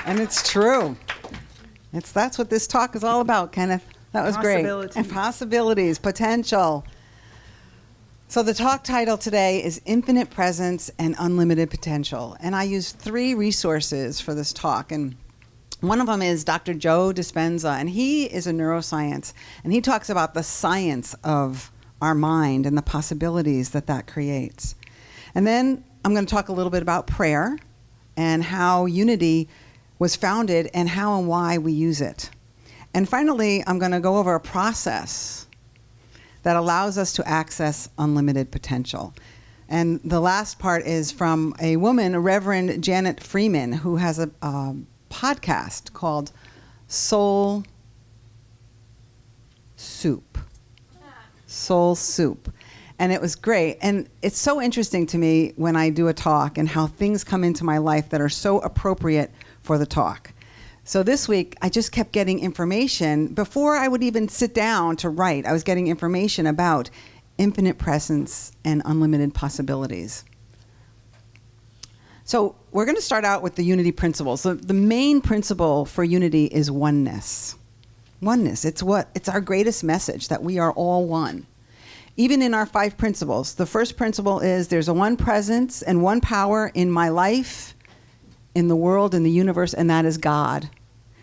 And it's true. That's what this talk is all about, Kenneth. That was great. And possibilities, potential. So the talk title today is Infinite Presence and Unlimited Potential. And I used 3 resources for this talk. And one of them is Dr. Joe Dispenza, and he is a neuroscience. And he talks about the science of our mind and the possibilities that creates. And then I'm going to talk a little bit about prayer and how Unity was founded and how and why we use it. And finally, I'm going to go over a process that allows us to access unlimited potential. And the last part is from a woman, Reverend Janet Freeman, who has a podcast called Soul Soup. Soul Soup. And it was great. And it's so interesting to me when I do a talk and how things come into my life that are so appropriate for the talk. So this week, I just kept getting information. Before I would even sit down to write, I was getting information about infinite presence and unlimited possibilities. So we're going to start out with the Unity principles. So the main principle for Unity is oneness. Oneness. It's our greatest message, that we are all one. Even in our 5 principles, the first principle is there's a one presence and one power in my life, in the world, in the universe, and that is God.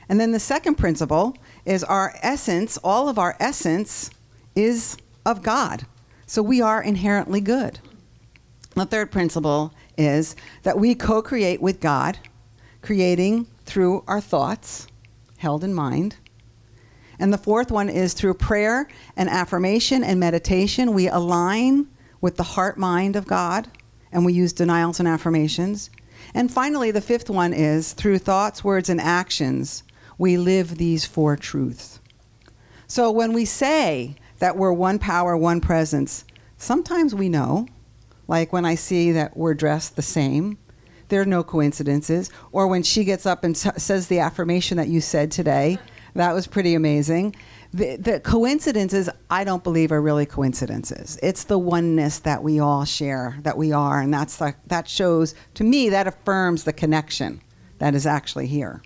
And then the second principle is our essence, all of our essence is of God. So we are inherently good. The third principle is that we co-create with God, creating through our thoughts, held in mind. And the fourth one is through prayer and affirmation and meditation, we align with the heart mind of God, and we use denials and affirmations. And finally, the fifth one is through thoughts, words, and actions, we live these 4 truths. So when we say that we're one power, one presence, sometimes we know, like when I see that we're dressed the same, there are no coincidences. Or when she gets up and says the affirmation that you said today, that was pretty amazing. The coincidences, I don't believe, are really coincidences. It's the oneness that we all share, that we are, and that shows, to me, that affirms the connection that is actually here.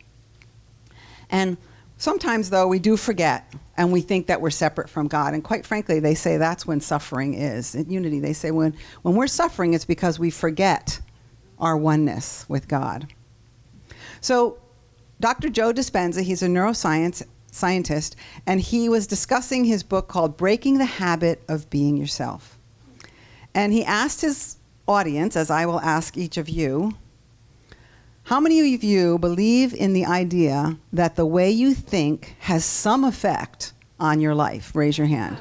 And sometimes, though, we do forget, and we think that we're separate from God. And quite frankly, they say that's when suffering is. In Unity, they say when we're suffering, it's because we forget our oneness with God. So Dr. Joe Dispenza, he's a neuroscientist, and he was discussing his book called Breaking the Habit of Being Yourself. And he asked his audience, as I will ask each of you, how many of you believe in the idea that the way you think has some effect on your life? Raise your hand.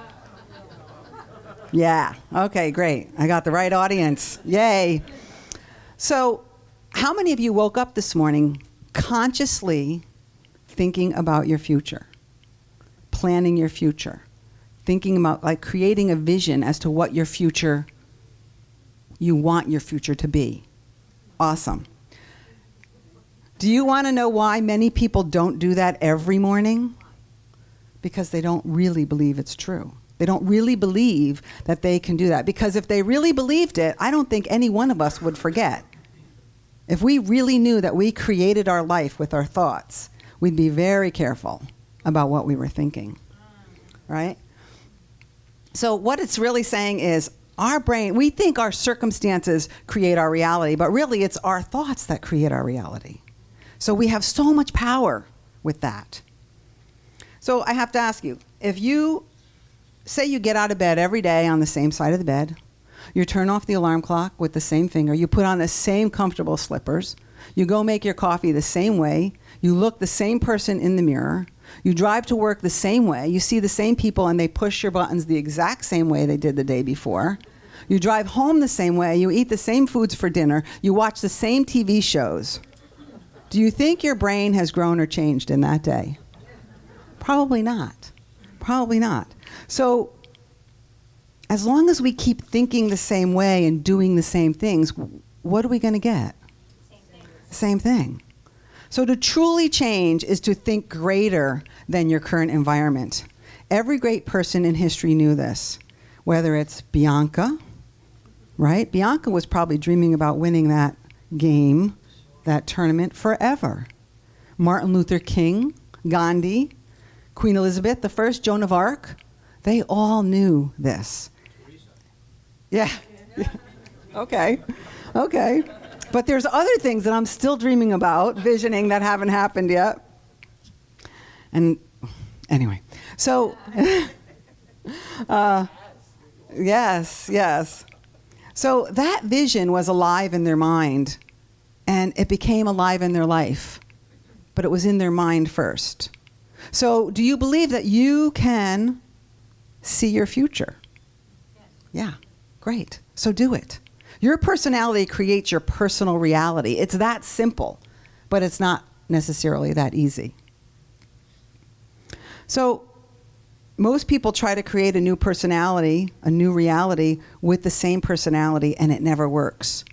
Yeah, okay, great. I got the right audience. Yay. So how many of you woke up this morning consciously thinking about your future, planning your future, thinking about like creating a vision as to what your future, you want your future to be? Awesome. Do you want to know why many people don't do that every morning? Because they don't really believe it's true. They don't really believe that they can do that. Because if they really believed it, I don't think any one of us would forget. If we really knew that we created our life with our thoughts, we'd be very careful about what we were thinking, right? So what it's really saying is our brain, we think our circumstances create our reality, but really it's our thoughts that create our reality. So we have so much power with that. So I have to ask you, if you say you get out of bed every day on the same side of the bed, you turn off the alarm clock with the same finger, you put on the same comfortable slippers, you go make your coffee the same way, you look the same person in the mirror, you drive to work the same way, you see the same people and they push your buttons the exact same way they did the day before, you drive home the same way, you eat the same foods for dinner, you watch the same TV shows. Do you think your brain has grown or changed in that day? Probably not. Probably not. So as long as we keep thinking the same way and doing the same things, what are we going to get? Same thing. So to truly change is to think greater than your current environment. Every great person in history knew this, whether it's Bianca, right? Bianca was probably dreaming about winning that game, that tournament forever. Martin Luther King, Gandhi, Queen Elizabeth I, Joan of Arc, they all knew this. Theresa. Yeah. Okay. But there's other things that I'm still dreaming about, visioning, that haven't happened yet. And anyway, so yes. So that vision was alive in their mind, and it became alive in their life. But it was in their mind first. So do you believe that you can see your future? Yes. Yeah, great. So do it. Your personality creates your personal reality. It's that simple, but it's not necessarily that easy. So most people try to create a new personality, a new reality with the same personality, and it never works.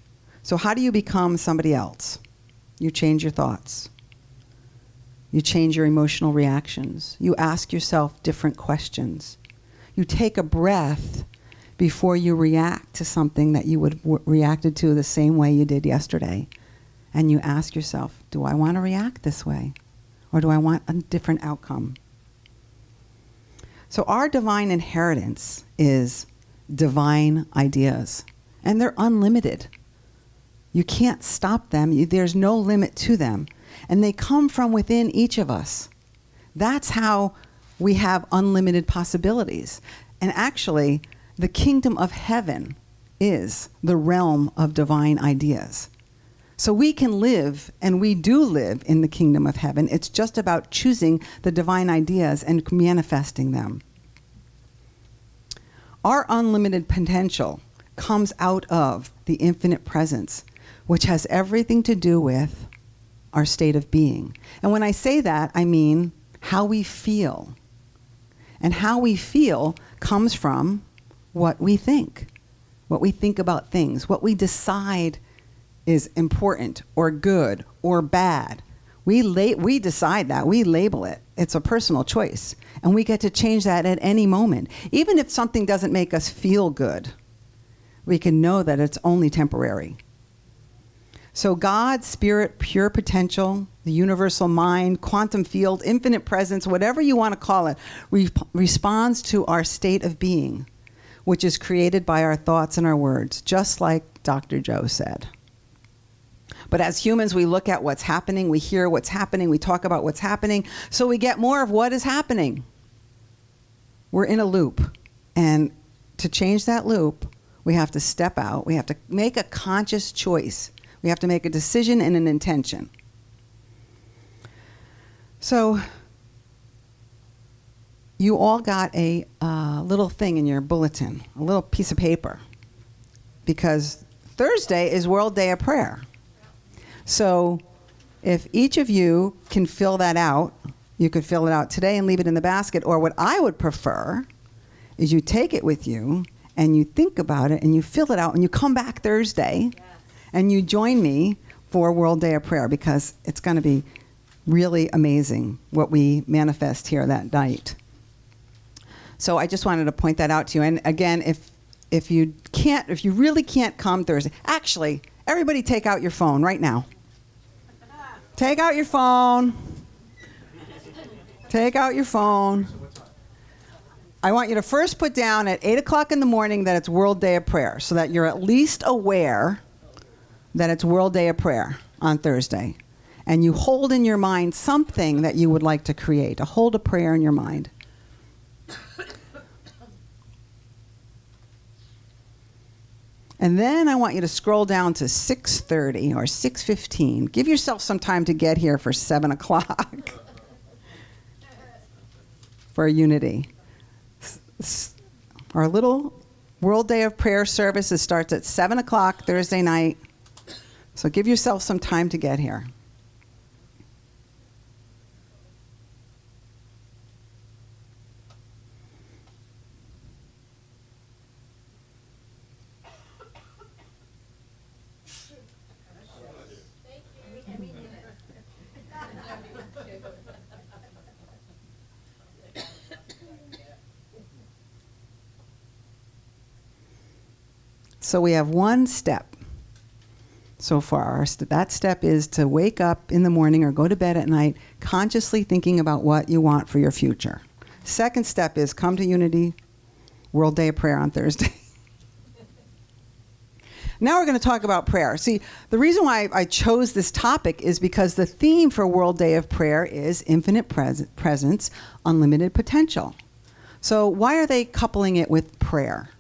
So how do you become somebody else? You change your thoughts. You change your emotional reactions. You ask yourself different questions. You take a breath before you react to something that you would have reacted to the same way you did yesterday. And you ask yourself, do I want to react this way? Or do I want a different outcome? So our divine inheritance is divine ideas. And they're unlimited. You can't stop them. There's no limit to them. And they come from within each of us. That's how we have unlimited possibilities. And actually, the kingdom of heaven is the realm of divine ideas. So we can live, and we do live in the kingdom of heaven. It's just about choosing the divine ideas and manifesting them. Our unlimited potential comes out of the infinite presence, which has everything to do with our state of being. And when I say that, I mean how we feel. And how we feel comes from what we think about things, what we decide is important or good or bad. We decide that. We label it. It's a personal choice. And we get to change that at any moment. Even if something doesn't make us feel good, we can know that it's only temporary. So God, spirit, pure potential, the universal mind, quantum field, infinite presence, whatever you want to call it, responds to our state of being, which is created by our thoughts and our words, just like Dr. Joe said. But as humans, we look at what's happening, we hear what's happening, we talk about what's happening, so we get more of what is happening. We're in a loop. And to change that loop, we have to step out. We have to make a conscious choice. We have to make a decision and an intention. So you all got a little thing in your bulletin, a little piece of paper, because Thursday is World Day of Prayer. So if each of you can fill that out, you could fill it out today and leave it in the basket, or what I would prefer is you take it with you and you think about it and you fill it out and you come back Thursday and you join me for World Day of Prayer, because it's going to be really amazing what we manifest here that night. So I just wanted to point that out to you. And again, if you really can't come Thursday, actually, everybody take out your phone right now. Take out your phone. Take out your phone. I want you to first put down at 8 o'clock in the morning that it's World Day of Prayer, so that you're at least aware that it's World Day of Prayer on Thursday. And you hold in your mind something that you would like to create. Hold a prayer in your mind. And then I want you to scroll down to 6:30 or 6:15. Give yourself some time to get here for 7 o'clock for Unity. Our little World Day of Prayer service starts at 7 o'clock Thursday night. So give yourself some time to get here. So we have one step. so far. That step is to wake up in the morning or go to bed at night consciously thinking about what you want for your future. Second step is come to Unity World Day of Prayer on Thursday. Now we're going to talk about prayer. See, the reason why I chose this topic is because the theme for World Day of Prayer is infinite presence, unlimited potential. So why are they coupling it with prayer?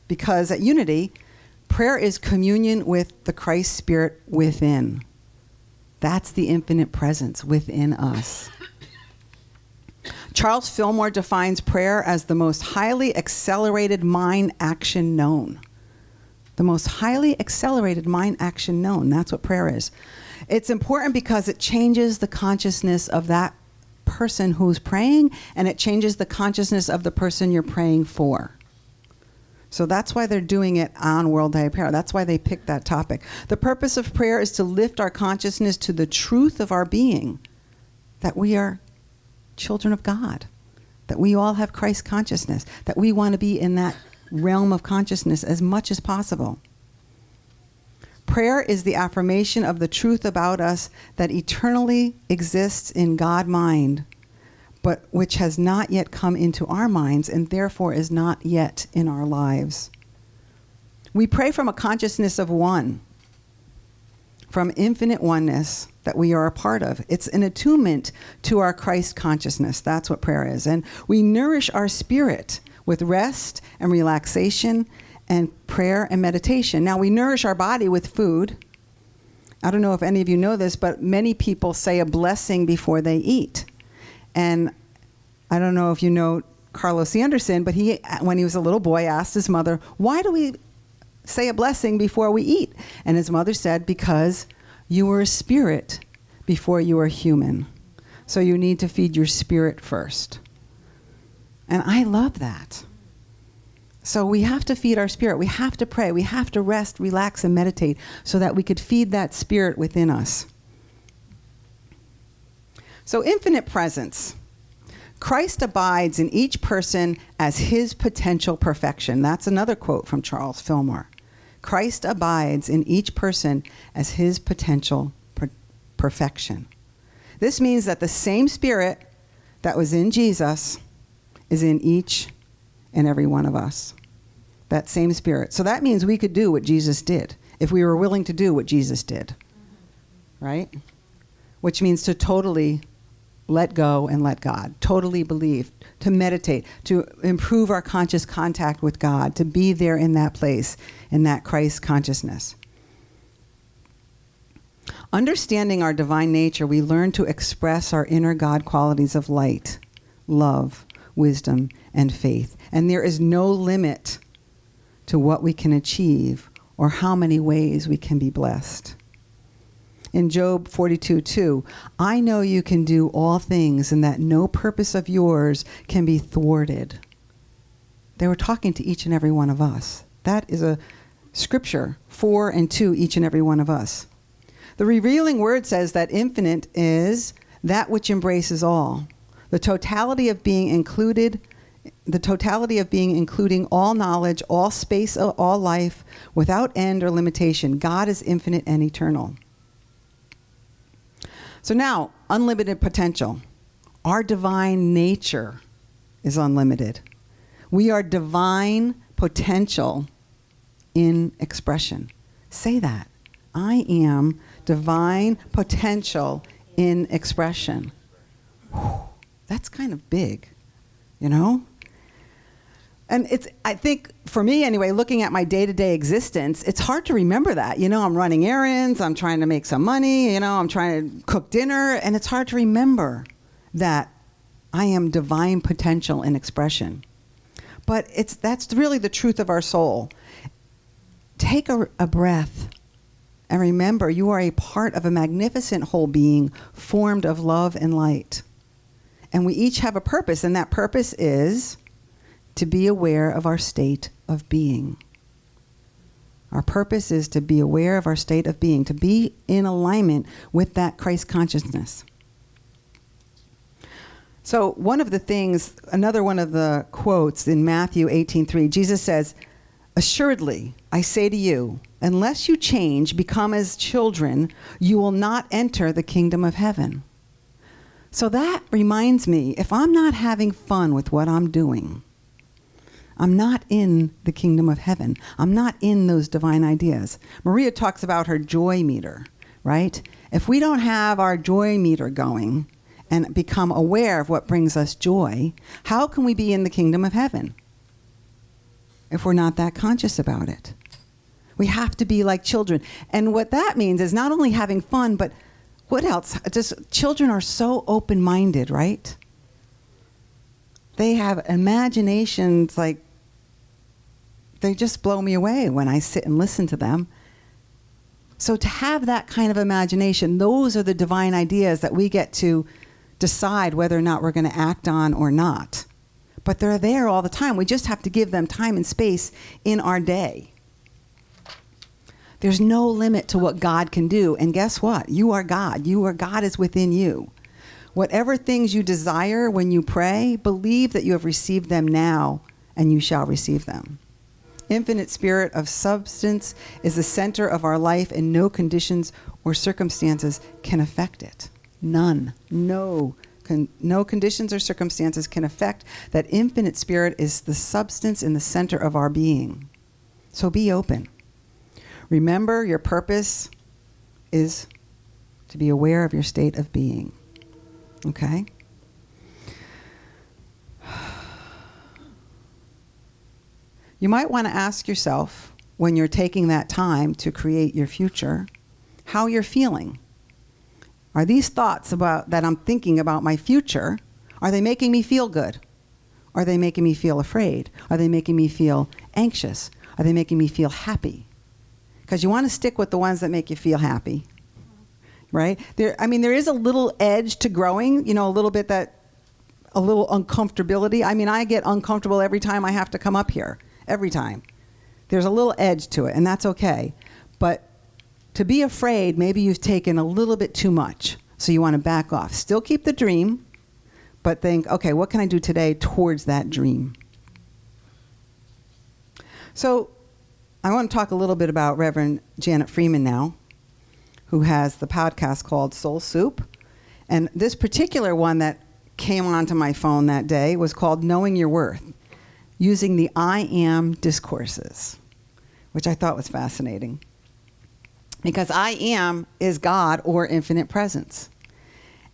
Because at Unity, prayer is communion with the Christ Spirit within. That's the infinite presence within us. Charles Fillmore defines prayer as the most highly accelerated mind action known. The most highly accelerated mind action known. That's what prayer is. It's important because it changes the consciousness of that person who's praying, and it changes the consciousness of the person you're praying for. So that's why they're doing it on World Day of Prayer. That's why they picked that topic. The purpose of prayer is to lift our consciousness to the truth of our being, that we are children of God, that we all have Christ consciousness, that we want to be in that realm of consciousness as much as possible. Prayer is the affirmation of the truth about us that eternally exists in God mind, but which has not yet come into our minds and therefore is not yet in our lives. We pray from a consciousness of one, from infinite oneness that we are a part of. It's an attunement to our Christ consciousness. That's what prayer is. And we nourish our spirit with rest and relaxation and prayer and meditation. Now, we nourish our body with food. I don't know if any of you know this, but many people say a blessing before they eat. And I don't know if you know Carlos Anderson, but he, when he was a little boy, asked his mother, why do we say a blessing before we eat? And his mother said, because you were a spirit before you were human. So you need to feed your spirit first. And I love that. So we have to feed our spirit. We have to pray. We have to rest, relax, and meditate so that we could feed that spirit within us. So infinite presence. Christ abides in each person as his potential perfection. That's another quote from Charles Fillmore. Christ abides in each person as his potential perfection. This means that the same spirit that was in Jesus is in each and every one of us. That same spirit. So that means we could do what Jesus did if we were willing to do what Jesus did. Right? Which means to totally let go and let God. Totally believe. To meditate. To improve our conscious contact with God. To be there in that place. In that Christ consciousness. Understanding our divine nature, we learn to express our inner God qualities of light, love, wisdom, and faith. And there is no limit to what we can achieve or how many ways we can be blessed. In Job 42:2, I know you can do all things and that no purpose of yours can be thwarted. They were talking to each and every one of us. That is a scripture for and to each and every one of us. The revealing word says that infinite is that which embraces all. The totality of being including all knowledge, all space, all life, without end or limitation. God is infinite and eternal. So now, unlimited potential. Our divine nature is unlimited. We are divine potential in expression. Say that. I am divine potential in expression. Whew, that's kind of big, you know? And it's, I think, for me anyway, looking at my day-to-day existence, it's hard to remember that. You know, I'm running errands, I'm trying to make some money, you know, I'm trying to cook dinner, and it's hard to remember that I am divine potential in expression. But that's really the truth of our soul. Take a breath and remember you are a part of a magnificent whole being formed of love and light. And we each have a purpose, and that purpose is to be aware of our state of being. Our purpose is to be aware of our state of being, to be in alignment with that Christ consciousness. So one of the things, another one of the quotes in Matthew 18:3, Jesus says, Assuredly, I say to you, unless you change, become as children, you will not enter the kingdom of heaven. So that reminds me, if I'm not having fun with what I'm doing, I'm not in the kingdom of heaven. I'm not in those divine ideas. Maria talks about her joy meter, right? If we don't have our joy meter going and become aware of what brings us joy, how can we be in the kingdom of heaven if we're not that conscious about it? We have to be like children. And what that means is not only having fun, but what else? Just children are so open-minded, right? They have imaginations like, they just blow me away when I sit and listen to them. So to have that kind of imagination, those are the divine ideas that we get to decide whether or not we're going to act on or not. But they're there all the time. We just have to give them time and space in our day. There's no limit to what God can do. And guess what? You are God. God is within you. Whatever things you desire when you pray, believe that you have received them now, and you shall receive them. Infinite spirit of substance is the center of our life, and no conditions or circumstances can affect it. None. No conditions or circumstances can affect that. Infinite spirit is the substance in the center of our being. So be open. Remember, your purpose is to be aware of your state of being. Okay? You might want to ask yourself, when you're taking that time to create your future, how you're feeling. Are these thoughts about that I'm thinking about my future, are they making me feel good? Are they making me feel afraid? Are they making me feel anxious? Are they making me feel happy? Because you want to stick with the ones that make you feel happy, right? There is a little edge to growing, a little bit a little uncomfortability. I get uncomfortable every time I have to come up here. Every time. There's a little edge to it, and that's okay. But to be afraid, maybe you've taken a little bit too much. So you want to back off. Still keep the dream, but think, okay, what can I do today towards that dream? So I want to talk a little bit about Reverend Janet Freeman now, who has the podcast called Soul Soup. And this particular one that came onto my phone that day was called Knowing Your Worth, using the I Am discourses, which I thought was fascinating. Because I am is God or infinite presence.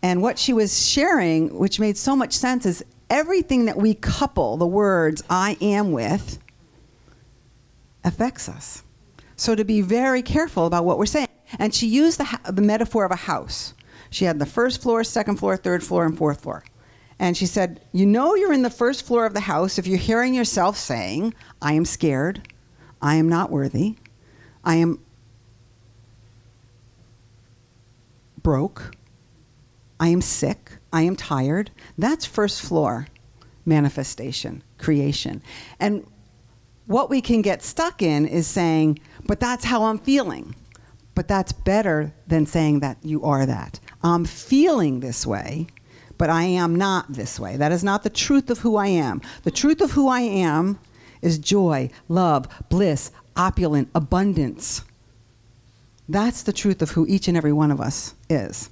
And what she was sharing, which made so much sense, is everything that we couple the words I am with affects us. So to be very careful about what we're saying. And she used the metaphor of a house. She had the first floor, second floor, third floor, and fourth floor. And she said, you're in the first floor of the house if you're hearing yourself saying, I am scared, I am not worthy, I am broke, I am sick, I am tired. That's first floor manifestation, creation. And what we can get stuck in is saying, but that's how I'm feeling. But that's better than saying that you are that. I'm feeling this way, but I am not this way. That is not the truth of who I am. The truth of who I am is joy, love, bliss, opulent, abundance. That's the truth of who each and every one of us is.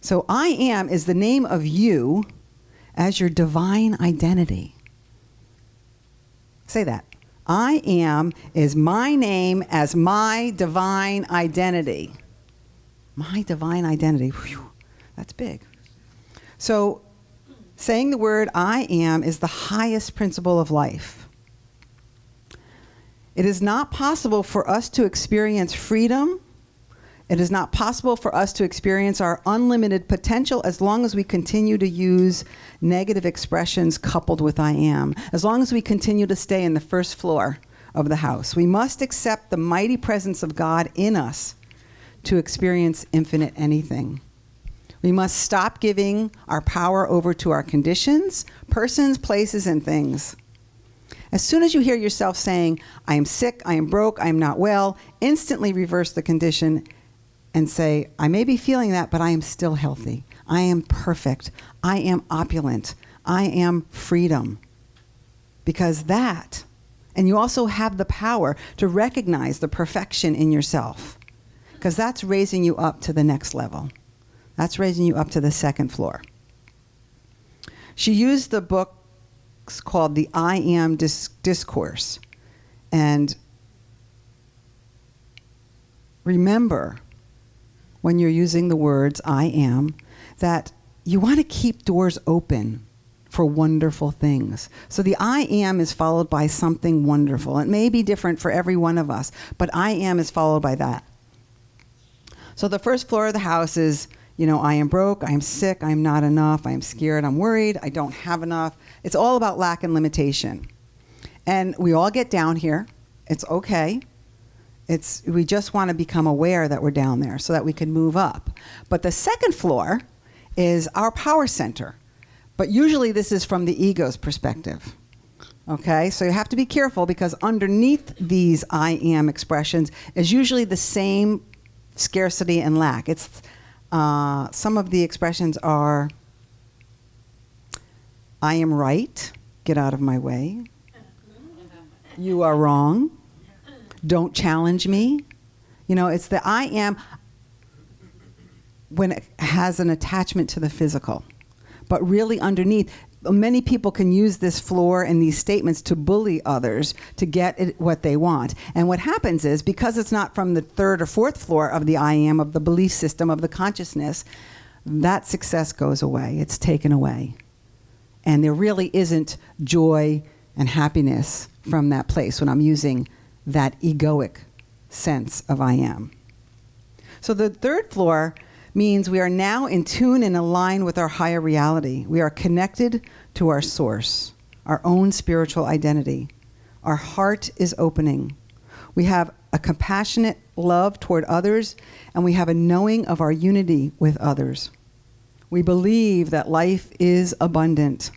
So I am is the name of you as your divine identity. Say that. I am is my name as my divine identity. My divine identity. Whew, that's big. So saying the word I am is the highest principle of life. It is not possible for us to experience freedom. It is not possible for us to experience our unlimited potential as long as we continue to use negative expressions coupled with I am. As long as we continue to stay in the first floor of the house. We must accept the mighty presence of God in us to experience infinite anything. We must stop giving our power over to our conditions, persons, places, and things. As soon as you hear yourself saying, I am sick, I am broke, I am not well, instantly reverse the condition and say, I may be feeling that, but I am still healthy. I am perfect. I am opulent. I am freedom. Because that And you also have the power to recognize the perfection in yourself, because that's raising you up to the next level. That's raising you up to the second floor. She used the books called the I Am Discourse. And remember, when you're using the words I am, that you want to keep doors open for wonderful things. So the I am is followed by something wonderful. It may be different for every one of us, but I am is followed by that. So the first floor of the house is, I am broke, I am sick, I am not enough, I am scared, I'm worried, I don't have enough. It's all about lack and limitation. And we all get down here. It's okay. We just want to become aware that we're down there so that we can move up. But the second floor is our power center. But usually this is from the ego's perspective. Okay? So you have to be careful, because underneath these I am expressions is usually the same scarcity and lack. It's some of the expressions are, I am right, get out of my way. You are wrong, don't challenge me. It's the I am when it has an attachment to the physical. But really underneath, many people can use this floor and these statements to bully others to get what they want. And what happens is, because it's not from the third or fourth floor of the I am, of the belief system, of the consciousness, that success goes away. It's taken away. And there really isn't joy and happiness from that place when I'm using that egoic sense of I am. So the third floor means we are now in tune and aligned with our higher reality. We are connected to our source, our own spiritual identity. Our heart is opening. We have a compassionate love toward others, and we have a knowing of our unity with others. We believe that life is abundant,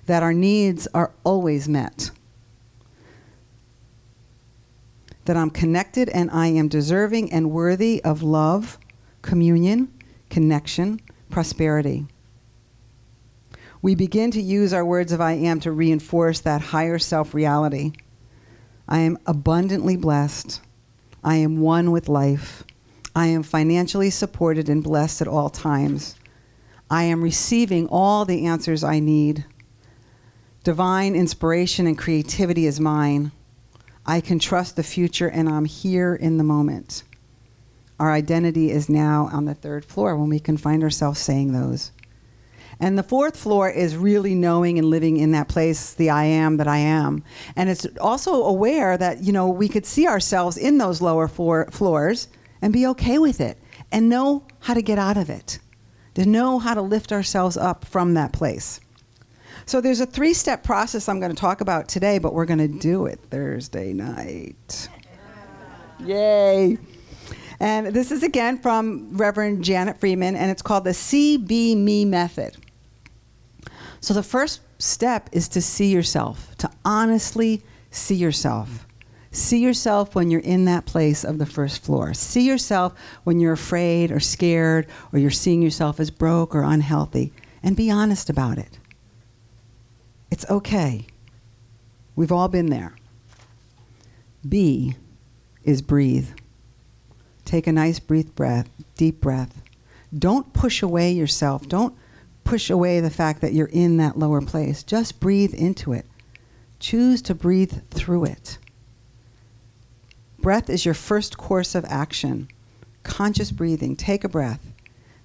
that our needs are always met, that I'm connected and I am deserving and worthy of love, communion, connection, prosperity. We begin to use our words of I am to reinforce that higher self reality. I am abundantly blessed. I am one with life. I am financially supported and blessed at all times. I am receiving all the answers I need. Divine inspiration and creativity is mine. I can trust the future, and I'm here in the moment. Our identity is now on the third floor when we can find ourselves saying those. And the fourth floor is really knowing and living in that place, the I am that I am. And it's also aware that, we could see ourselves in those lower floors and be okay with it and know how to get out of it, to know how to lift ourselves up from that place. So there's a 3-step process I'm going to talk about today, but we're going to do it Thursday night. Yay. And this is again from Reverend Janet Freeman, and it's called the Seabee Me Method. So the first step is to see yourself, to honestly see yourself. See yourself when you're in that place of the first floor. See yourself when you're afraid or scared, or you're seeing yourself as broke or unhealthy, and be honest about it. It's okay. We've all been there. B is breathe. Take a nice deep breath. Don't push away yourself. Don't push away the fact that you're in that lower place. Just breathe into it. Choose to breathe through it. Breath is your first course of action. Conscious breathing. Take a breath.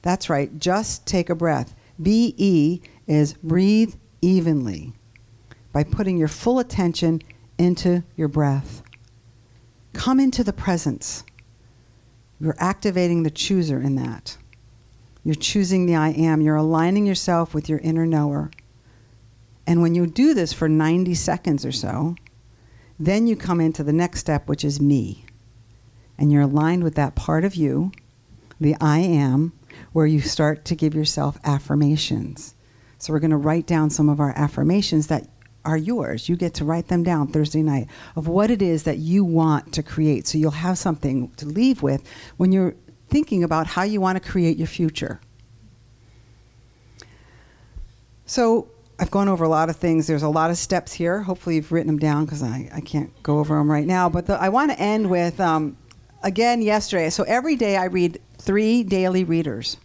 That's right. Just take a breath. BE is breathe evenly by putting your full attention into your breath. Come into the presence. You're activating the chooser in that. You're choosing the I am. You're aligning yourself with your inner knower. And when you do this for 90 seconds or so, then you come into the next step, which is me. And you're aligned with that part of you, the I am, where you start to give yourself affirmations. So we're going to write down some of our affirmations that are yours. You get to write them down Thursday night of what it is that you want to create. So you'll have something to leave with when you're thinking about how you want to create your future. So I've gone over a lot of things. There's a lot of steps here. Hopefully you've written them down because I can't go over them right now. But I want to end with, again, yesterday. So every day I read 3 daily readers.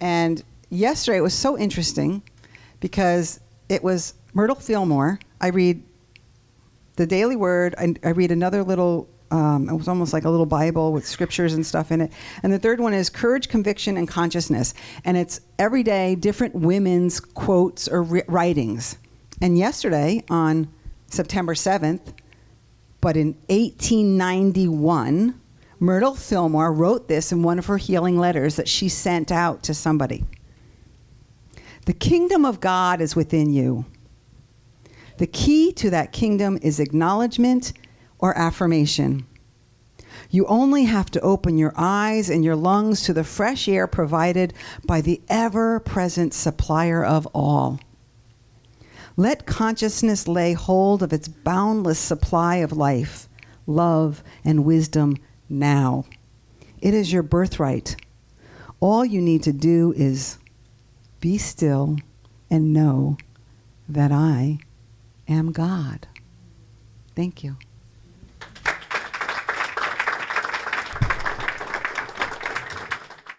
And yesterday it was so interesting because it was Myrtle Fillmore. I read the Daily Word. I read another little, it was almost like a little Bible with scriptures and stuff in it. And the third one is Courage, Conviction, and Consciousness. And it's every day different women's quotes or writings. And yesterday on September 7th, but in 1891, Myrtle Fillmore wrote this in one of her healing letters that she sent out to somebody. The kingdom of God is within you. The key to that kingdom is acknowledgement or affirmation. You only have to open your eyes and your lungs to the fresh air provided by the ever-present supplier of all. Let consciousness lay hold of its boundless supply of life, love, and wisdom now. It is your birthright. All you need to do is be still and know that I am God. Thank you.